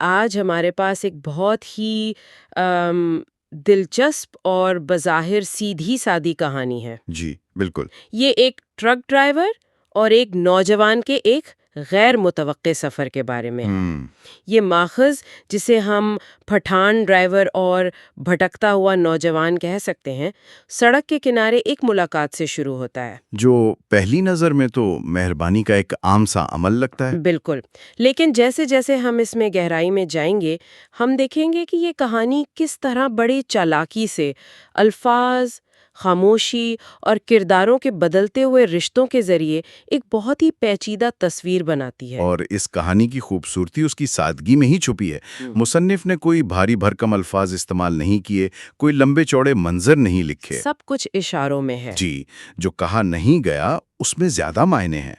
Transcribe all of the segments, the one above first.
آج ہمارے پاس ایک بہت ہی دلچسپ اور بظاہر سیدھی سادی کہانی ہے۔ جی بالکل۔ یہ ایک ٹرک ڈرائیور اور ایک نوجوان کے ایک غیر متوقع سفر کے بارے میں ہے۔ یہ ماخذ جسے ہم پٹھان ڈرائیور اور بھٹکتا ہوا نوجوان کہہ سکتے ہیں، سڑک کے کنارے ایک ملاقات سے شروع ہوتا ہے، جو پہلی نظر میں تو مہربانی کا ایک عام سا عمل لگتا ہے۔ بالکل، لیکن جیسے جیسے ہم اس میں گہرائی میں جائیں گے، ہم دیکھیں گے کہ یہ کہانی کس طرح بڑی چالاکی سے الفاظ، خاموشی اور کرداروں کے بدلتے ہوئے رشتوں کے ذریعے ایک بہت ہی پیچیدہ تصویر بناتی ہے۔ اور اس کہانی کی خوبصورتی اس کی سادگی میں ہی چھپی ہے۔ مصنف نے کوئی بھاری بھرکم الفاظ استعمال نہیں کیے، کوئی لمبے چوڑے منظر نہیں لکھے۔ سب کچھ اشاروں میں ہے۔ جی، جو کہا نہیں گیا اس میں زیادہ معنی ہیں۔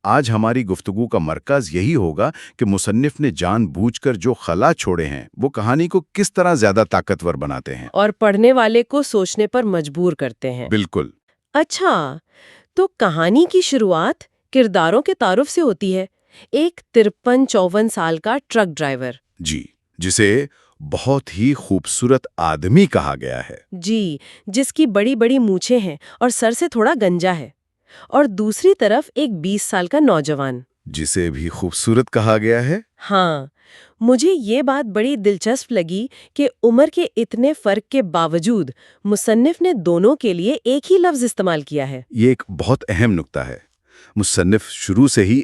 آج ہماری گفتگو کا مرکز یہی ہوگا کہ مصنف نے جان بوجھ کر جو خلا چھوڑے ہیں وہ کہانی کو کس طرح زیادہ طاقتور بناتے ہیں اور پڑھنے والے کو سوچنے پر مجبور کرتے ہیں۔ بالکل۔ اچھا، تو کہانی کی شروعات کرداروں کے تعارف سے ہوتی ہے۔ ایک 53-54 سال کا ٹرک ڈرائیور، جی، جسے بہت ہی خوبصورت آدمی کہا گیا ہے۔ جی، جس کی بڑی بڑی مونچھیں ہیں اور سر سے تھوڑا گنجا ہے، اور دوسری طرف ایک 20 سال کا نوجوان، جسے بھی خوبصورت کہا گیا ہے۔ ہاں، مجھے یہ بات بڑی دلچسپ لگی کہ عمر کے اتنے فرق کے باوجود مصنف نے دونوں کے لیے ایک ہی لفظ استعمال کیا ہے۔ یہ ایک بہت اہم نکتہ ہے۔ مصنف شروع سے ہی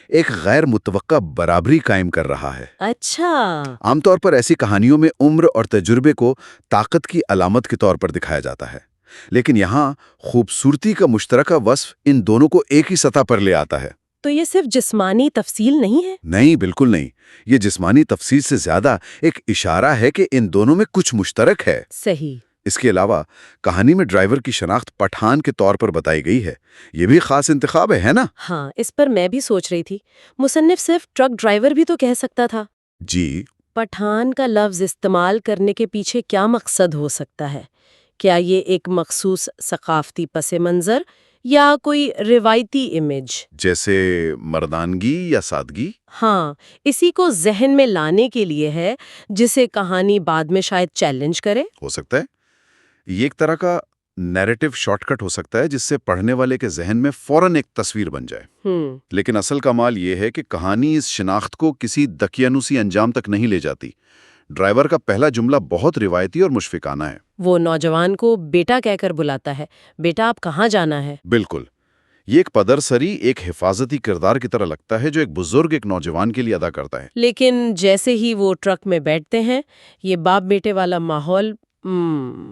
ایک غیر متوقع برابری قائم کر رہا ہے۔ اچھا۔ عام طور پر ایسی کہانیوں میں عمر اور تجربے کو طاقت کی علامت کے طور پر دکھایا جاتا ہے، لیکن یہاں خوبصورتی کا مشترکہ وصف ان دونوں کو ایک ہی سطح پر لے آتا ہے۔ تو یہ صرف جسمانی تفصیل نہیں ہے؟ نہیں، بالکل نہیں۔ یہ جسمانی تفصیل سے زیادہ ایک اشارہ ہے کہ ان دونوں میں کچھ مشترک ہے۔ صحیح۔ اس کے علاوہ کہانی میں ڈرائیور کی شناخت پٹھان کے طور پر بتائی گئی ہے۔ یہ بھی خاص انتخاب ہے نا؟ ہاں، اس پر میں بھی سوچ رہی تھی۔ مصنف صرف ٹرک ڈرائیور بھی تو کہہ سکتا تھا۔ جی۔ پٹھان کا لفظ استعمال کرنے کے پیچھے کیا مقصد ہو سکتا ہے؟ کیا یہ ایک مخصوص ثقافتی پس منظر یا کوئی روایتی امیج، جیسے مردانگی یا سادگی؟ ہاں، اسی کو ذہن میں لانے کے لیے ہے، جسے کہانی بعد میں شاید چیلنج کرے؟ ہو سکتا ہے۔ یہ ایک طرح کا نیریٹو شارٹ کٹ ہو سکتا ہے جس سے پڑھنے والے کے ذہن میں فوراً ایک تصویر بن جائے۔ لیکن اصل کمال یہ ہے کہ کہانی اس شناخت کو کسی دقیانوسی انجام تک نہیں لے جاتی۔ ڈرائیور کا پہلا جملہ بہت روایتی اور مشفقانہ ہے۔ وہ نوجوان کو بیٹا کہہ کر بلاتا ہے، بیٹا آپ کہاں جانا ہے؟ بالکل۔ یہ ایک پدرسری، ایک حفاظتی کردار کی طرح لگتا ہے جو ایک بزرگ ایک نوجوان کے لیے ادا کرتا ہے۔ لیکن جیسے ہی وہ ٹرک میں بیٹھتے ہیں، یہ باپ بیٹے والا ماحول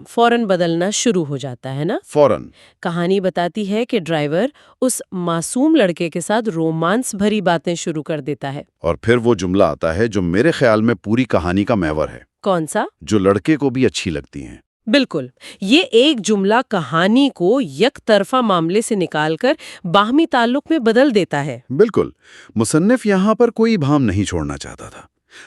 فوراً بدلنا شروع ہو جاتا ہے نا؟ فوراً۔ کہانی بتاتی ہے کہ ڈرائیور اس معصوم لڑکے کے ساتھ رومانس بھری باتیں شروع کر دیتا ہے۔ اور پھر وہ جملہ آتا ہے جو میرے خیال میں پوری کہانی کا محور ہے۔ کون سا؟ جو لڑکے کو بھی اچھی لگتی ہیں۔ بالکل، یہ ایک جملہ کہانی کو یک طرفہ معاملے سے نکال کر باہمی تعلق میں بدل دیتا ہے۔ بالکل۔ مصنف یہاں پر کوئی ابہام نہیں چھوڑنا چاہتا تھا۔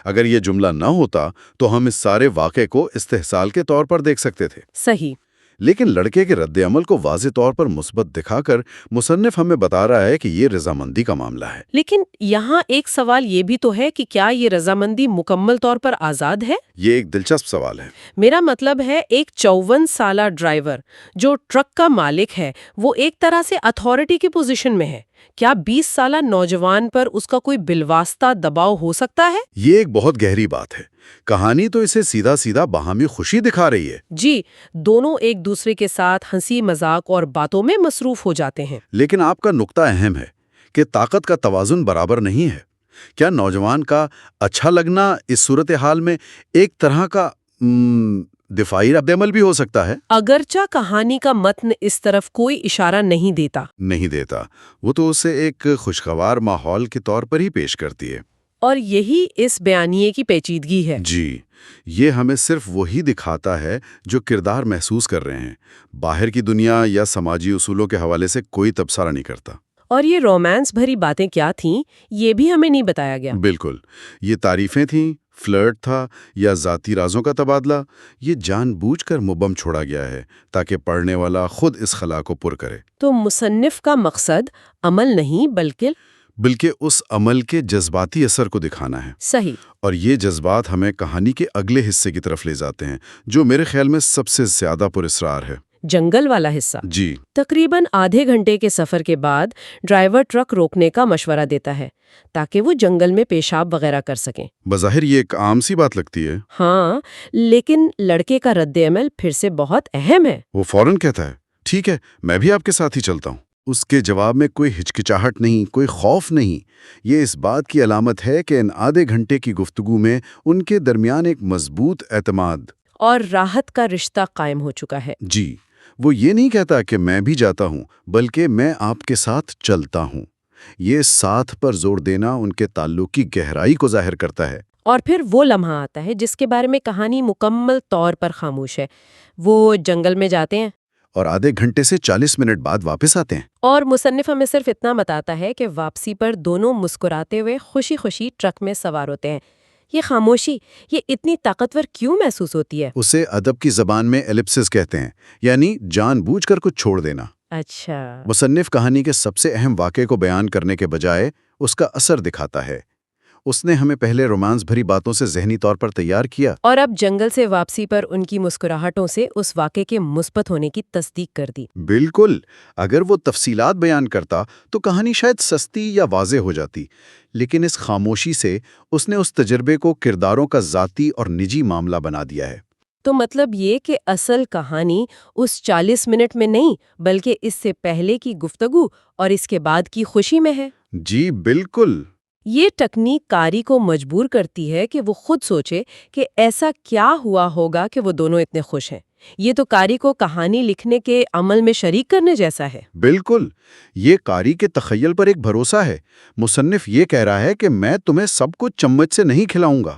اگر یہ جملہ نہ ہوتا تو ہم اس سارے واقعے کو استحصال کے طور پر دیکھ سکتے تھے۔ صحیح۔ لیکن لڑکے کے رد عمل کو واضح طور پر مثبت دکھا کر مصنف ہمیں بتا رہا ہے کہ یہ رضامندی کا معاملہ ہے۔ لیکن یہاں ایک سوال یہ بھی تو ہے کہ کیا یہ رضامندی مکمل طور پر آزاد ہے؟ یہ ایک دلچسپ سوال ہے۔ میرا مطلب ہے ایک 54 سالہ ڈرائیور جو ٹرک کا مالک ہے، وہ ایک طرح سے اتھارٹی کی پوزیشن میں ہے۔ کیا 20 سالہ نوجوان پر اس کا کوئی بالواسطہ دباؤ ہو سکتا ہے؟ یہ ایک بہت گہری بات ہے۔ کہانی تو اسے سیدھا سیدھا باہمی خوشی دکھا رہی ہے۔ جی، دونوں ایک دوسرے کے ساتھ ہنسی مذاق اور باتوں میں مصروف ہو جاتے ہیں۔ لیکن آپ کا نقطہ اہم ہے کہ طاقت کا توازن برابر نہیں ہے۔ کیا نوجوان کا اچھا لگنا اس صورتحال میں ایک طرح کا دفاعی رد عمل بھی ہو سکتا ہے؟ اگرچہ کہانی کا متن اس طرف کوئی اشارہ نہیں دیتا، وہ تو اسے ایک خوشگوار ماحول کے طور پر ہی پیش کرتی ہے۔ اور یہی اس بیانیے کی پیچیدگی ہے۔ جی، یہ ہمیں صرف وہی دکھاتا ہے جو کردار محسوس کر رہے ہیں، باہر کی دنیا یا سماجی اصولوں کے حوالے سے کوئی تبصرہ نہیں کرتا۔ اور یہ رومانس بھری باتیں کیا تھیں، یہ بھی ہمیں نہیں بتایا گیا۔ بالکل، یہ تعریفیں تھیں، فلرٹ تھا یا ذاتی رازوں کا تبادلہ، یہ جان بوجھ کر مبہم چھوڑا گیا ہے تاکہ پڑھنے والا خود اس خلا کو پر کرے۔ تو مصنف کا مقصد عمل نہیں بلکہ اس عمل کے جذباتی اثر کو دکھانا ہے۔ صحیح۔ اور یہ جذبات ہمیں کہانی کے اگلے حصے کی طرف لے جاتے ہیں، جو میرے خیال میں سب سے زیادہ پراسرار ہے۔ جنگل والا حصہ؟ جی۔ تقریباً آدھے گھنٹے کے سفر کے بعد ڈرائیور ٹرک روکنے کا مشورہ دیتا ہے تاکہ وہ جنگل میں پیشاب وغیرہ کر سکیں۔ بظاہر یہ ایک عام سی بات لگتی ہے۔ ہاں، لیکن لڑکے کا رد عمل پھر سے بہت اہم ہے۔ وہ فوراً کہتا ہے، ٹھیک ہے، میں بھی آپ کے ساتھ ہی چلتا ہوں۔ اس کے جواب میں کوئی ہچکچاہٹ نہیں، کوئی خوف نہیں۔ یہ اس بات کی علامت ہے کہ ان آدھے گھنٹے کی گفتگو میں ان کے درمیان ایک مضبوط اعتماد اور راحت کا رشتہ قائم ہو چکا ہے۔ جی، وہ یہ نہیں کہتا کہ میں بھی جاتا ہوں، بلکہ میں آپ کے ساتھ چلتا ہوں۔ یہ ساتھ پر زور دینا ان کے تعلق کی گہرائی کو ظاہر کرتا ہے۔ اور پھر وہ لمحہ آتا ہے جس کے بارے میں کہانی مکمل طور پر خاموش ہے۔ وہ جنگل میں جاتے ہیں اور آدھے گھنٹے سے 40 منٹ بعد واپس آتے ہیں۔ اور مصنف ہمیں صرف اتنا بتاتا ہے کہ واپسی پر دونوں مسکراتے ہوئے خوشی خوشی ٹرک میں سوار ہوتے ہیں۔ یہ خاموشی، یہ اتنی طاقتور کیوں محسوس ہوتی ہے؟ اسے ادب کی زبان میں ایلپسس کہتے ہیں، یعنی جان بوجھ کر کچھ چھوڑ دینا۔ اچھا۔ مصنف کہانی کے سب سے اہم واقعے کو بیان کرنے کے بجائے اس کا اثر دکھاتا ہے۔ اس نے ہمیں پہلے رومانس بھری باتوں سے ذہنی طور پر تیار کیا، اور اب جنگل سے واپسی پر ان کی مسکراہٹوں سے اس واقعے کے مثبت ہونے کی تصدیق کر دی۔ بالکل۔ اگر وہ تفصیلات بیان کرتا تو کہانی شاید سستی یا واضح ہو جاتی، لیکن اس خاموشی سے اس نے اس تجربے کو کرداروں کا ذاتی اور نجی معاملہ بنا دیا ہے۔ تو مطلب یہ کہ اصل کہانی اس 40 منٹ میں نہیں، بلکہ اس سے پہلے کی گفتگو اور اس کے بعد کی خوشی میں ہے۔ جی بالکل۔ یہ ٹیکنیک قاری کو مجبور کرتی ہے کہ وہ خود سوچے کہ ایسا کیا ہوا ہوگا کہ وہ دونوں اتنے خوش ہیں۔ یہ تو قاری کو کہانی لکھنے کے عمل میں شریک کرنے جیسا ہے۔ بالکل، یہ قاری کے تخیل پر ایک بھروسہ ہے۔ مصنف یہ کہہ رہا ہے کہ میں تمہیں سب کچھ چمچ سے نہیں کھلاؤں گا۔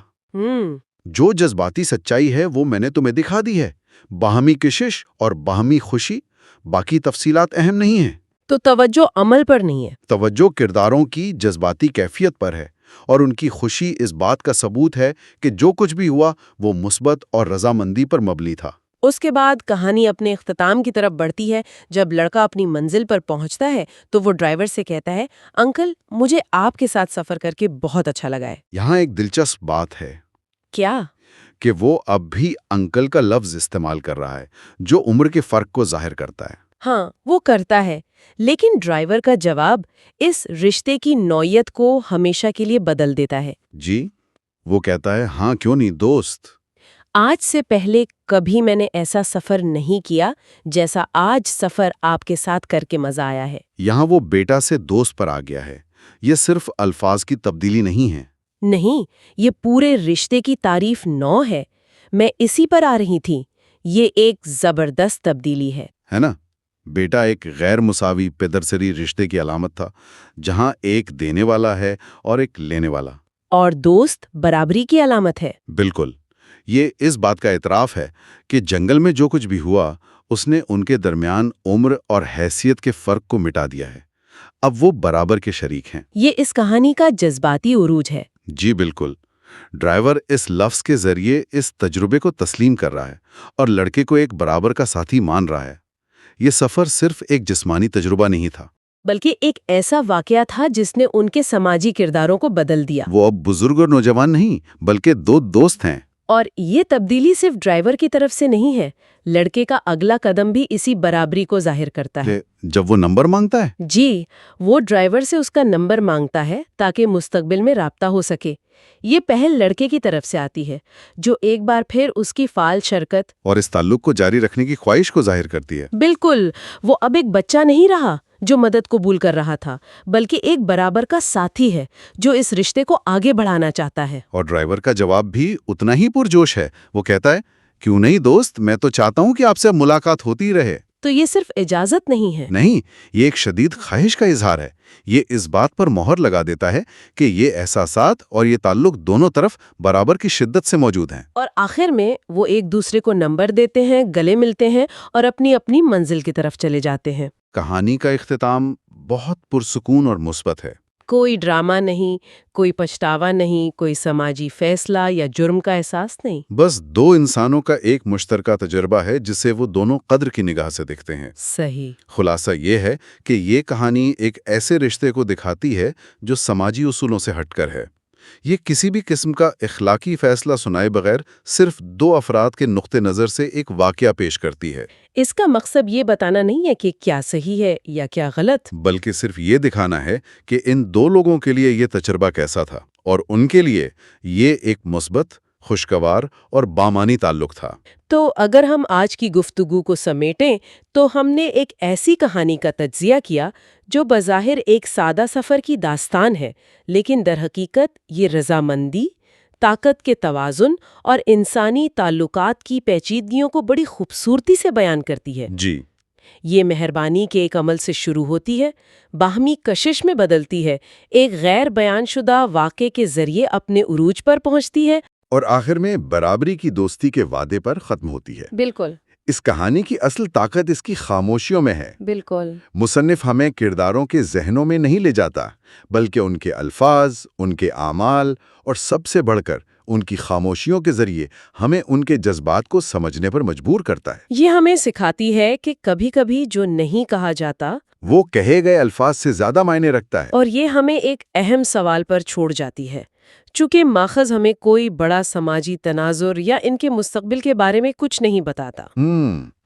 جو جذباتی سچائی ہے وہ میں نے تمہیں دکھا دی ہے۔ باہمی کشش اور باہمی خوشی، باقی تفصیلات اہم نہیں ہیں۔ تو توجہ عمل پر نہیں ہے، توجہ کرداروں کی جذباتی کیفیت پر ہے، اور ان کی خوشی اس بات کا ثبوت ہے کہ جو کچھ بھی ہوا وہ مثبت اور رضامندی پر مبنی تھا۔ اس کے بعد کہانی اپنے اختتام کی طرف بڑھتی ہے۔ جب لڑکا اپنی منزل پر پہنچتا ہے تو وہ ڈرائیور سے کہتا ہے، انکل مجھے آپ کے ساتھ سفر کر کے بہت اچھا لگا ہے۔ یہاں ایک دلچسپ بات ہے۔ کیا؟ کہ وہ اب بھی انکل کا لفظ استعمال کر رہا ہے، جو عمر کے فرق کو ظاہر کرتا ہے۔ ہاں، وہ کرتا ہے، لیکن ڈرائیور کا جواب اس رشتے کی نوعیت کو ہمیشہ کے لیے بدل دیتا ہے۔ جی، وہ کہتا ہے، ہاں کیوں نہیں دوست۔ آج سے پہلے کبھی میں نے ایسا سفر نہیں کیا جیسا آج سفر آپ کے ساتھ کر کے مزہ آیا ہے۔ یہاں وہ بیٹا سے دوست پر آ گیا ہے۔ یہ صرف الفاظ کی تبدیلی نہیں ہے۔ نہیں، یہ پورے رشتے کی تعریف نو ہے۔ میں اسی پر آ رہی تھی۔ یہ ایک زبردست تبدیلی ہے نا؟ بیٹا ایک غیر مساوی پدرسری رشتے کی علامت تھا، جہاں ایک دینے والا ہے اور ایک لینے والا۔ اور دوست برابری کی علامت ہے۔ بالکل۔ یہ اس بات کا اعتراف ہے کہ جنگل میں جو کچھ بھی ہوا، اس نے ان کے درمیان عمر اور حیثیت کے فرق کو مٹا دیا ہے۔ اب وہ برابر کے شریک ہیں۔ یہ اس کہانی کا جذباتی عروج ہے۔ جی بالکل۔ ڈرائیور اس لفظ کے ذریعے اس تجربے کو تسلیم کر رہا ہے اور لڑکے کو ایک برابر کا ساتھی مان رہا ہے۔ یہ سفر صرف ایک جسمانی تجربہ نہیں تھا، بلکہ ایک ایسا واقعہ تھا جس نے ان کے سماجی کرداروں کو بدل دیا۔ وہ اب بزرگ اور نوجوان نہیں، بلکہ دو دوست ہیں۔ اور یہ تبدیلی صرف ڈرائیور کی طرف سے نہیں ہے، لڑکے کا اگلا قدم بھی اسی برابری کو ظاہر کرتا ہے۔ جب وہ نمبر مانگتا ہے؟ جی، وہ ڈرائیور سے اس کا نمبر مانگتا ہے تاکہ مستقبل میں رابطہ ہو سکے۔ یہ پہل لڑکے کی طرف سے آتی ہے، جو ایک بار پھر اس کی فعال شرکت اور اس تعلق کو جاری رکھنے کی خواہش کو ظاہر کرتی ہے۔ بالکل، وہ اب ایک بچہ نہیں رہا جو مدد قبول کر رہا تھا، بلکہ ایک برابر کا ساتھی ہے جو اس رشتے کو آگے بڑھانا چاہتا ہے۔ اور ڈرائیور کا جواب بھی اتنا ہی پرجوش ہے۔ وہ کہتا ہے، کیوں نہیں دوست، میں تو چاہتا ہوں کہ آپ سے ملاقات ہوتی رہے۔ تو یہ صرف اجازت نہیں ہے، نہیں، یہ ایک شدید خواہش کا اظہار ہے۔ یہ اس بات پر مہر لگا دیتا ہے کہ یہ احساسات اور یہ تعلق دونوں طرف برابر کی شدت سے موجود ہیں۔ اور آخر میں وہ ایک دوسرے کو نمبر دیتے ہیں، گلے ملتے ہیں اور اپنی اپنی منزل کی طرف چلے جاتے ہیں۔ کہانی کا اختتام بہت پرسکون اور مثبت ہے۔ کوئی ڈرامہ نہیں، کوئی پچھتاوا نہیں، کوئی سماجی فیصلہ یا جرم کا احساس نہیں۔ بس دو انسانوں کا ایک مشترکہ تجربہ ہے جسے وہ دونوں قدر کی نگاہ سے دیکھتے ہیں۔ صحیح۔ خلاصہ یہ ہے کہ یہ کہانی ایک ایسے رشتے کو دکھاتی ہے جو سماجی اصولوں سے ہٹ کر ہے۔ یہ کسی بھی قسم کا اخلاقی فیصلہ سنائے بغیر صرف دو افراد کے نقطہ نظر سے ایک واقعہ پیش کرتی ہے۔ اس کا مقصد یہ بتانا نہیں ہے کہ کیا صحیح ہے یا کیا غلط، بلکہ صرف یہ دکھانا ہے کہ ان دو لوگوں کے لیے یہ تجربہ کیسا تھا اور ان کے لیے یہ ایک مثبت، خوشگوار اور بامانی تعلق تھا۔ تو اگر ہم آج کی گفتگو کو سمیٹیں تو ہم نے ایک ایسی کہانی کا تجزیہ کیا جو بظاہر ایک سادہ سفر کی داستان ہے، لیکن در حقیقت یہ رضامندی، طاقت کے توازن اور انسانی تعلقات کی پیچیدگیوں کو بڑی خوبصورتی سے بیان کرتی ہے۔ جی، یہ مہربانی کے ایک عمل سے شروع ہوتی ہے، باہمی کشش میں بدلتی ہے، ایک غیر بیان شدہ واقعے کے ذریعے اپنے عروج پر پہنچتی ہے، اور آخر میں برابری کی دوستی کے وعدے پر ختم ہوتی ہے۔ بالکل اس کہانی کی اصل طاقت اس کی خاموشیوں میں ہے۔ بالکل مصنف ہمیں کرداروں کے ذہنوں میں نہیں لے جاتا، بلکہ ان کے الفاظ، ان کے اعمال اور سب سے بڑھ کر ان کی خاموشیوں کے ذریعے ہمیں ان کے جذبات کو سمجھنے پر مجبور کرتا ہے۔ یہ ہمیں سکھاتی ہے کہ کبھی کبھی جو نہیں کہا جاتا وہ کہے گئے الفاظ سے زیادہ معنی رکھتا ہے۔ اور یہ ہمیں ایک اہم سوال پر چھوڑ جاتی ہے۔ چونکہ ماخذ ہمیں کوئی بڑا سماجی تناظر یا ان کے مستقبل کے بارے میں کچھ نہیں بتاتا۔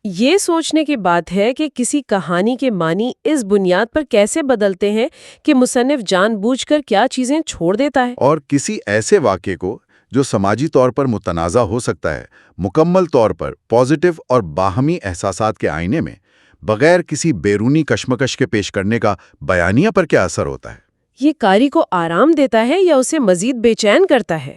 یہ سوچنے کی بات ہے کہ کسی کہانی کے معنی اس بنیاد پر کیسے بدلتے ہیں کہ مصنف جان بوجھ کر کیا چیزیں چھوڑ دیتا ہے، اور کسی ایسے واقعے کو جو سماجی طور پر متنازع ہو سکتا ہے، مکمل طور پر پازیٹیو اور باہمی احساسات کے آئینے میں بغیر کسی بیرونی کشمکش کے پیش کرنے کا بیانیہ پر کیا اثر ہوتا ہے۔ یہ قاری کو آرام دیتا ہے یا اسے مزید بے چین کرتا ہے؟